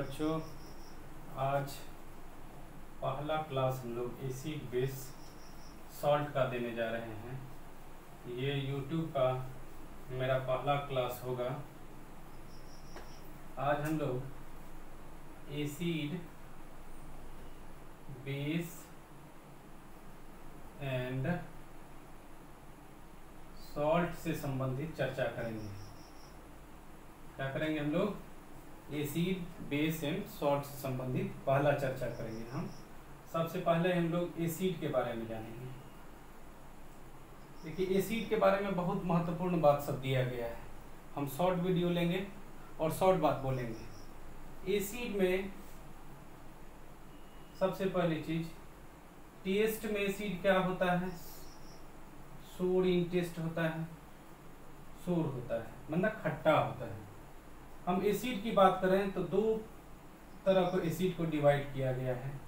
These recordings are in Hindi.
बच्चों, आज पहला क्लास हम लोग एसिड बेस सॉल्ट का देने जा रहे हैं। ये YouTube का मेरा पहला क्लास होगा। आज हम लोग एसिड बेस एंड सॉल्ट से संबंधित चर्चा करेंगे। क्या करेंगे हम लोग? एसिड बेस एंड सॉल्ट से संबंधित पहला चर्चा करेंगे। हम सबसे पहले हम लोग एसिड के बारे में जानेंगे। देखिए, एसिड के बारे में बहुत महत्वपूर्ण बात सब दिया गया है। हम शॉर्ट वीडियो लेंगे और शॉर्ट बात बोलेंगे। एसिड में सबसे पहली चीज, टेस्ट में एसिड क्या होता है? सोर इन टेस्ट होता है, सोर होता है, मतलब खट्टा होता है। हम एसिड की बात करें तो दो तरह को एसिड को डिवाइड किया गया है।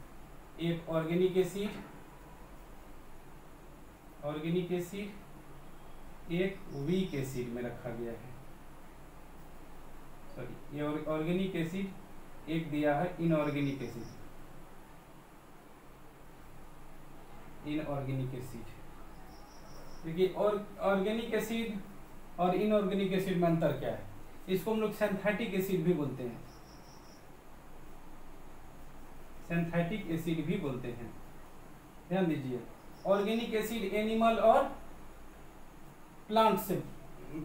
एक ऑर्गेनिक एसिड, एक वीक एसिड में रखा गया है। सॉरी, ये ऑर्गेनिक एसिड, एक दिया है इनऑर्गेनिक एसिड। इनऑर्गेनिक एसिड, देखिए, और ऑर्गेनिक एसिड और इनऑर्गेनिक एसिड में अंतर क्या है? इसको हम लोग सिंथेटिक एसिड भी बोलते हैं। सिंथेटिक एसिड भी बोलते हैं, ध्यान दीजिए। ऑर्गेनिक एसिड एनिमल और प्लांट से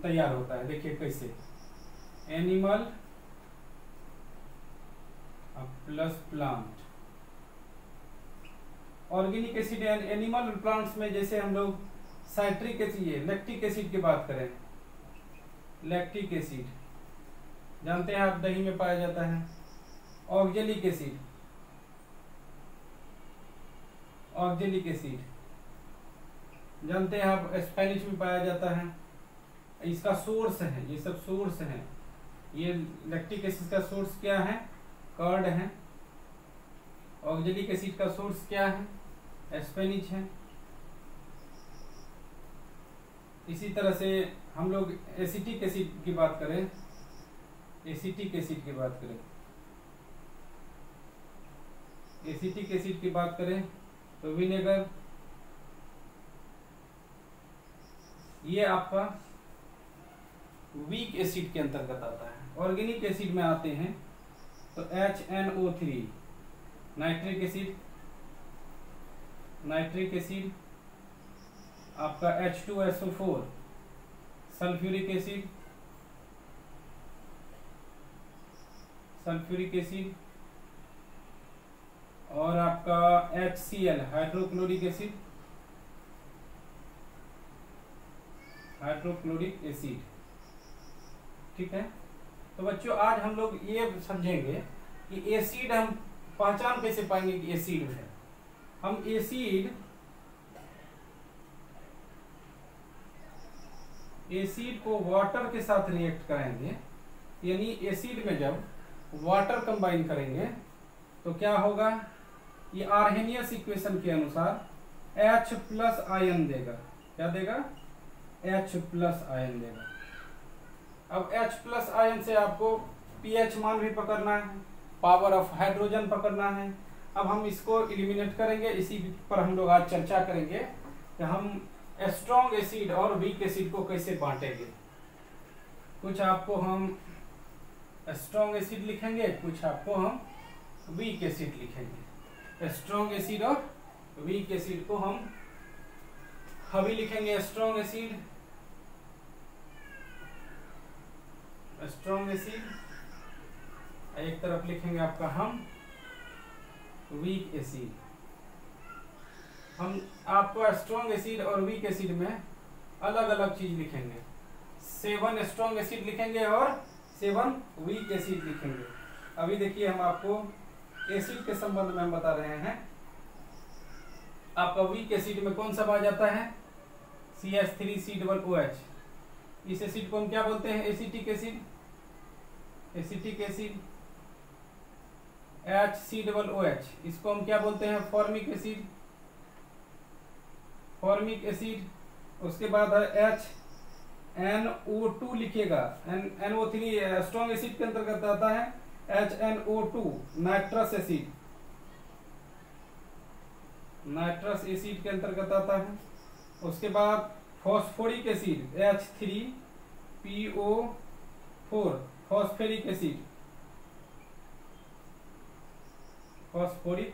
तैयार होता है। देखिए कैसे, animal plus plant. Organic acid animal और प्लांट्स में जैसे हम लोग साइट्रिक एसिड, लैक्टिक एसिड की बात करें, लैक्टिक एसिड जानते हैं आप, दही में पाया जाता है। ऑक्जेलिक एसिड, ऑक्जेलिक एसिड जानते हैं आप, स्पेनिश में पाया जाता है। इसका सोर्स है, ये सब सोर्स है। ये लैक्टिक एसिड का सोर्स क्या है? कर्ड है। ऑक्जेलिक एसिड का सोर्स क्या है? स्पेनिश है। इसी तरह से हम लोग एसिटिक एसिड की बात करें, एसिटिक एसिड की बात करें, एसिटिक एसिड की बात करें तो विनेगर, ये आपका वीक एसिड के अंतर्गत आता है। ऑर्गेनिक एसिड में आते हैं तो HNO3, nitric acid, nitric acid, आपका H2SO4, sulphuric acid, sulphuric acid, और आपका HCl, hydrochloric acid, hydrochloric acid. ठीक है, तो बच्चों आज हम लोग ये समझेंगे कि एसिड हम पहचान कैसे पाएंगे कि एसिड है। हम एसिड को वाटर के साथ रिएक्ट कराएंगे, यानी एसिड में जब वाटर कंबाइन करेंगे तो क्या होगा? ये आर्हेनियस इक्वेशन के अनुसार H प्लस आयन देगा। क्या देगा? H प्लस आयन देगा। अब H प्लस आयन से आपको pH मान भी पकड़ना है, पावर ऑफ हाइड्रोजन पकड़ना है। अब हम इसको एलिमिनेट करेंगे। इसी पर हम लोग आज चर्चा करेंगे कि हम स्ट्रॉन्ग एसिड और वीक एसिड को कैसे बांटेंगे। कुछ आपको हम स्ट्रॉन्ग एसिड लिखेंगे, कुछ आपको हम वीक एसिड लिखेंगे। स्ट्रॉन्ग एसिड और वीक एसिड को हम अभी लिखेंगे स्ट्रॉन्ग एसिड, स्ट्रॉन्ग एसिड, एक तरफ लिखेंगे आपका हम वीक एसिड। हम आपको स्ट्रॉन्ग एसिड और वीक एसिड में अलग अलग चीज लिखेंगे। 7 स्ट्रॉन्ग एसिड लिखेंगे और 7 वीक एसिड लिखेंगे। अभी देखिए, हम आपको एसिड के संबंध में हम बता रहे हैं। आपका वीक एसिड में कौन सा पाया जाता है? CH3COOH। इस एसिड को हम क्या बोलते हैं? Acetic acid, acetic acid. HCOOH, इसको हम क्या बोलते हैं? Formic acid, formic acid. उसके बाद है HNO2 लिखिएगा। NO3 स्ट्रॉन्ग एसिड के अंतर्गत आता है। HNO2 nitrous acid, nitrous acid के अंतर्गत आता है। उसके बाद phosphoric acid H3PO4 phosphoric acid, phosphoric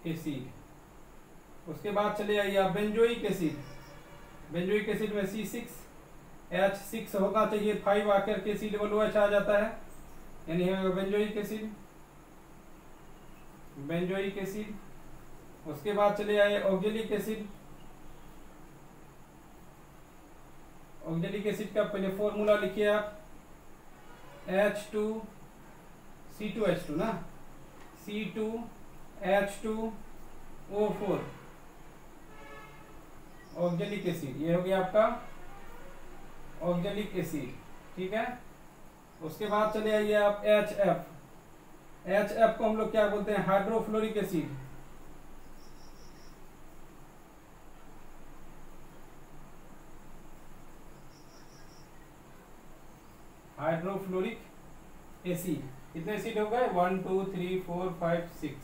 acid. उसके बाद चले आइए आप बेंजोइक एसिड, बेंजोइक एसिड में C6H6 होना चाहिए, 5 आकर के COOH आ जाता है, यानी बेंजोइक एसिड, बेंजोइक एसिड। उसके बाद चले आए ऑक्जेलिक एसिड, ऑक्जेलिक एसिड का पहले फॉर्मूला लिखिए आप, C2H2 ना, C2H2O4 ऑक्जेलिक एसिड, ये हो गया आपका ऑक्जेलिक एसिड, ठीक है। उसके बाद चले आइए आप HF, HF को हम लोग क्या बोलते हैं, हाइड्रोफ्लोरिक एसिड, हाइड्रोफ्लोरिक एसिड। कितने एसिड हो गए, 1 2 3 4 5 6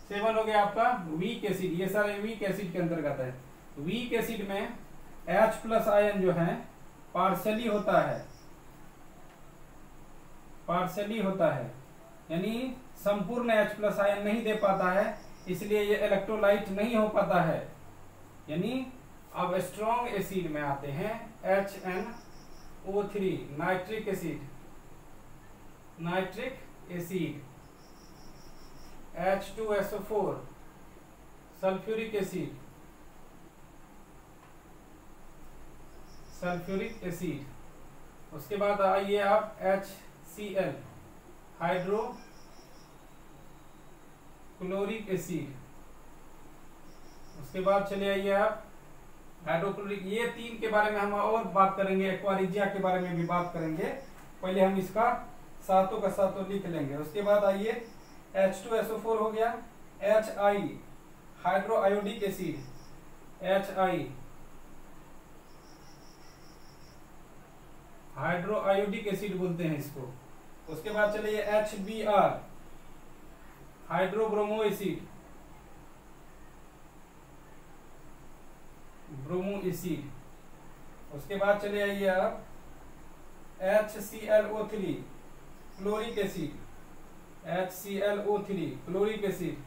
7 हो गया आपका वीक एसिड, ये सारे वीक एसिड के अंतर्गत है। वीक एसिड में H+ आयन जो है पार्शली होता है, पार्शली होता है, यानी संपूर्ण H+ आयन नहीं दे पाता है, इसलिए ये इलेक्ट्रोलाइट नहीं हो पाता है। यानी अब स्ट्रॉन्ग एसिड में आते हैं, HNO3 nitric acid, nitric acid, H2SO4 sulphuric acid, sulphuric acid. उसके बाद आइए आप HCl हाइड्रोक्लोरिक एसिड। उसके बाद चले आइए आप हाइड्रोक्लोरिक, ये 3 के बारे में हम और बात करेंगे, एक्वारिजिया के बारे में भी बात करेंगे, पहले हम इसका सातों का सातों लिख लेंगे। उसके बाद आइए H2SO4 हो गया, HI hydro iodic acid, HI hydro iodic acid बोलते हैं इसको। उसके बाद चलिए HBr hydrobromo acid, bromo acid. उसके बाद चले आइए आप HClO3 chloric acid, HClO3 chloric acid,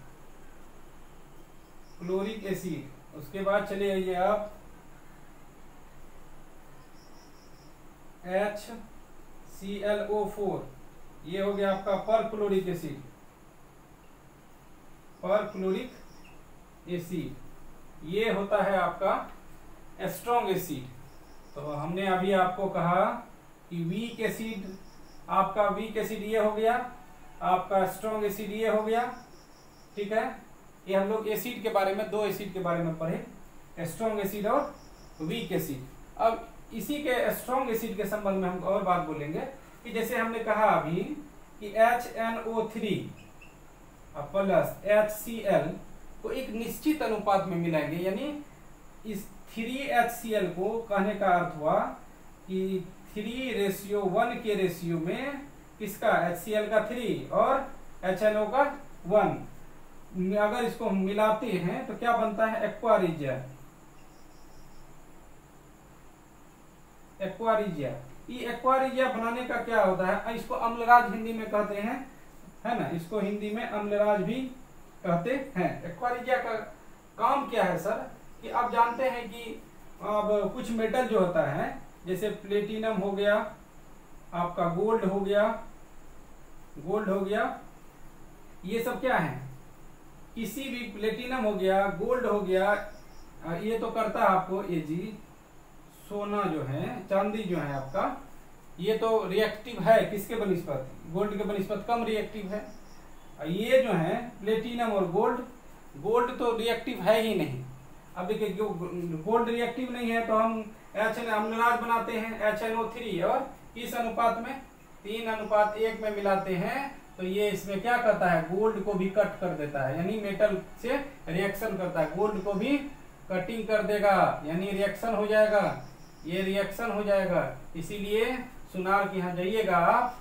chloric acid. उसके बाद चले आइए आप HClO4, ये हो गया आपका परक्लोरिक एसिड, परक्लोरिक एसिड। ये होता है आपका स्ट्रॉन्ग एसिड। तो हमने अभी आपको कहा कि वीक एसिड, आपका वीक एसिड ये हो गया, आपका स्ट्रॉन्ग एसिड ये हो गया, ठीक है। ये हम लोग एसिड के बारे में, 2 एसिड के बारे में पढ़े, स्ट्रॉन्ग एसिड और वीक एसिड। अब इसी के स्ट्रॉन्ग एसिड के संबंध में हम और बात बोलेंगे कि जैसे हमने कहा अभी कि HNO3 प्लस HCl को एक निश्चित अनुपात में मिलाएंगे, यानी इस 3HCl को कहने का अर्थ हुआ कि 3:1 के रेशियो में किसका, HCl का 3 और HNO का 1, अगर इसको हम मिलाते हैं तो क्या बनता है, एक्वारिजिया। एक्वारिजिया, ये एक्वारिजिया बनाने का क्या होता है, इसको अम्लराज हिंदी में कहते हैं, है ना, इसको हिंदी में अम्लराज भी कहते हैं। एक्वारिजिया का काम क्या है सर, कि आप जानते हैं कि अब कुछ मेटल जो होता है, जैसे प्लेटिनम हो गया, आपका गोल्ड हो गया, गोल्ड हो गया, ये सब क्या है, किसी भी प्लेटिनम हो गया, गोल्ड हो गया, ये तो करता है आपको Ag, सोना जो है, चांदी जो है आपका, ये तो रिएक्टिव है किसके बनिस्पत, गोल्ड के बनिस्पत कम रिएक्टिव है। ये जो है प्लेटिनम और गोल्ड, गोल्ड तो रिएक्टिव है ही नहीं। अब देखिए गोल्ड रिएक्टिव नहीं है तो हम अम्लराज बनाते हैं HNO3 और किस अनुपात में, 3:1 में मिलाते हैं, तो ये इसमें क्या करता है, गोल्ड को भी कट कर देता है, यानी मेटल से रिएक्शन करता है, गोल्ड को भी कटिंग कर देगा, यानी रिएक्शन हो जाएगा, ये रिएक्शन हो जाएगा। इसीलिए सुनार के यहाँ जाइएगा आप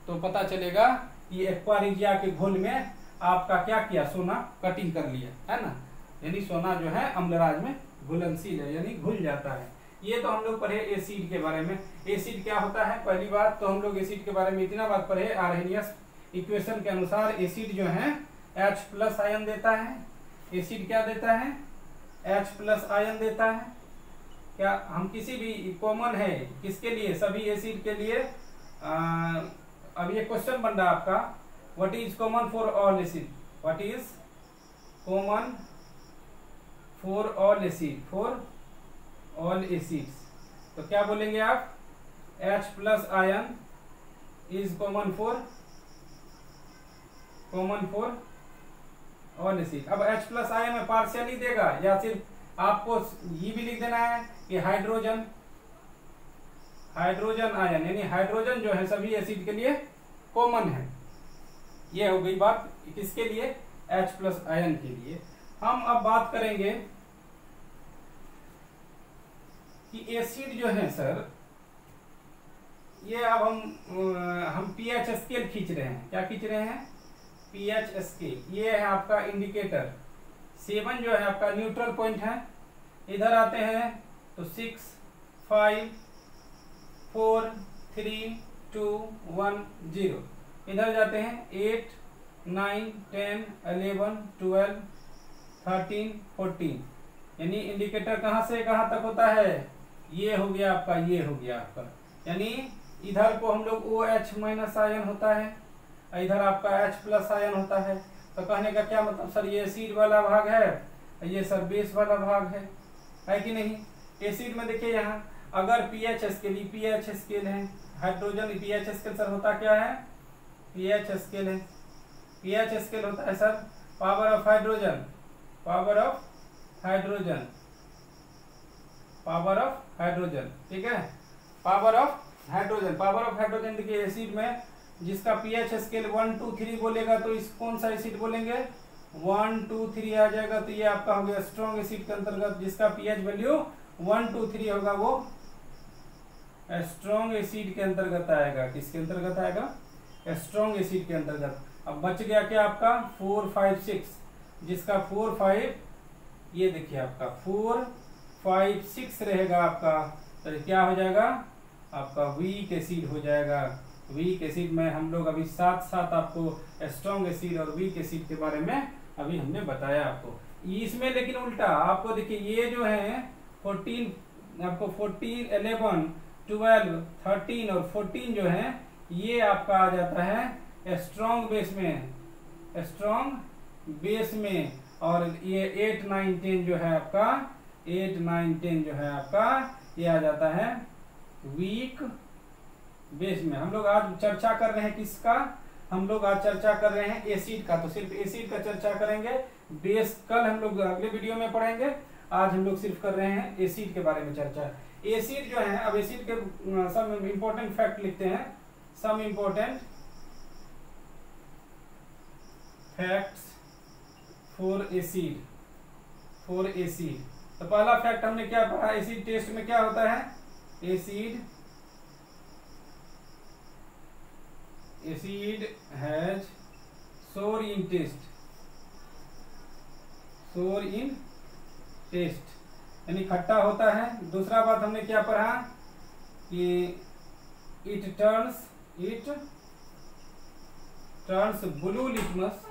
तो पता चलेगा कि एक्वारिजिया के घोल में आपका क्या किया, सोना कटिंग कर लिया, है ना। यानी सोना जो है अम्लराज में घुलनशील है, यानी घुल जाता है। ये तो हम लोग पढ़े एसिड के बारे में। एसिड क्या होता है, पहली बात तो हम लोग एसिड के बारे में इतना बात पढ़े, आर्हेनियस इक्वेशन के अनुसार एसिड जो है H+ आयन देता है। एसिड क्या देता है, H+ आयन देता है। क्या हम किसी भी कॉमन है किसके लिए, सभी एसिड के लिए। अब ये क्वेश्चन बन रहा है आपका, what is common for all acid, what is common for all acid, for all acids. तो क्या बोलेंगे आप, H+ ion is common for all acid. अब H+ आयन में पार्शियली देगा या सिर्फ आपको ये भी लिख देना है कि हाइड्रोजन आयन, यानी हाइड्रोजन जो है सभी एसिड के लिए कॉमन है। ये हो गई बात किसके लिए, H+ आयन के लिए। हम अब बात करेंगे कि एसिड जो है सर, ये अब हम pH स्केल खींच रहे हैं। क्या खींच रहे हैं, pH स्केल। ये है आपका इंडिकेटर। 7 जो है आपका न्यूट्रल पॉइंट है। इधर आते हैं तो 6, 5, 4, 3, 2, 1, 0। इधर जाते हैं 8, 9, 10, 11, 12, 13, 14। यानी इंडिकेटर कहां से कहां तक होता है, ये हो गया आपका, ये हो गया आपका। यानी इधर को हम लोग OH- आयन होता है, इधर आपका H+ आयन होता है। तो कहने का क्या मतलब सर, ये एसिड वाला भाग है, ये सर बेस वाला भाग है कि नहीं। एसिड में देखिए यहाँ अगर pH स्केल है, हाइड्रोजन pH स्केल सर होता क्या है, pH स्केल है। pH स्केल होता है सर पावर ऑफ हाइड्रोजन, ठीक है। पावर ऑफ हाइड्रोजन देखिए एसिड में जिसका pH स्केल 1, 2, 3 बोलेगा तो इस कौन सा एसिड बोलेंगे, 1, 2, 3 आ जाएगा। तो ये आपका हो गया स्ट्रॉन्ग एसिड के अंतर्गत। जिसका pH वैल्यू 1, 2, 3 होगा वो स्ट्रॉन्ग एसिड के अंतर्गत आएगा। किसके अंतर्गत आएगा, स्ट्रॉन्ग एसिड के अंतर्गत। अब बच गया क्या आपका 4, 5, 6। जिसका 4, 5, ये देखिए आपका 4, 5, 6 रहेगा आपका, तो क्या हो जाएगा आपका वीक एसिड हो जाएगा। वीक एसिड में हम लोग अभी साथ साथ आपको स्ट्रॉन्ग एसिड और वीक एसिड के बारे में अभी हमने बताया आपको। इसमें लेकिन उल्टा आपको देखिए, ये जो है 14, आपको 14, 11, 12, 13 और 14 जो है ये आपका आ जाता है स्ट्रॉन्ग बेस में। और ये 8, 9, 10 जो है आपका, 8, 9, 10 जो है आपका, ये आ जाता है वीक बेस में। हम लोग आज चर्चा कर रहे हैं किसका, हम लोग आज चर्चा कर रहे हैं एसिड का। तो सिर्फ एसिड का चर्चा करेंगे, बेस कल हम लोग अगले वीडियो में पढ़ेंगे। आज हम लोग सिर्फ कर रहे हैं एसिड के बारे में चर्चा। एसिड जो है, अब एसिड के सम इंपॉर्टेंट फैक्ट लिखते हैं, some important facts for acid. तो पहला फैक्ट हमने क्या पढ़ा, एसिड टेस्ट में क्या होता है, एसिड हैज सोर इन टेस्ट, यानी खट्टा होता है। दूसरा बात हमने क्या पढ़ा कि इट टर्न्स ब्लू लिटमस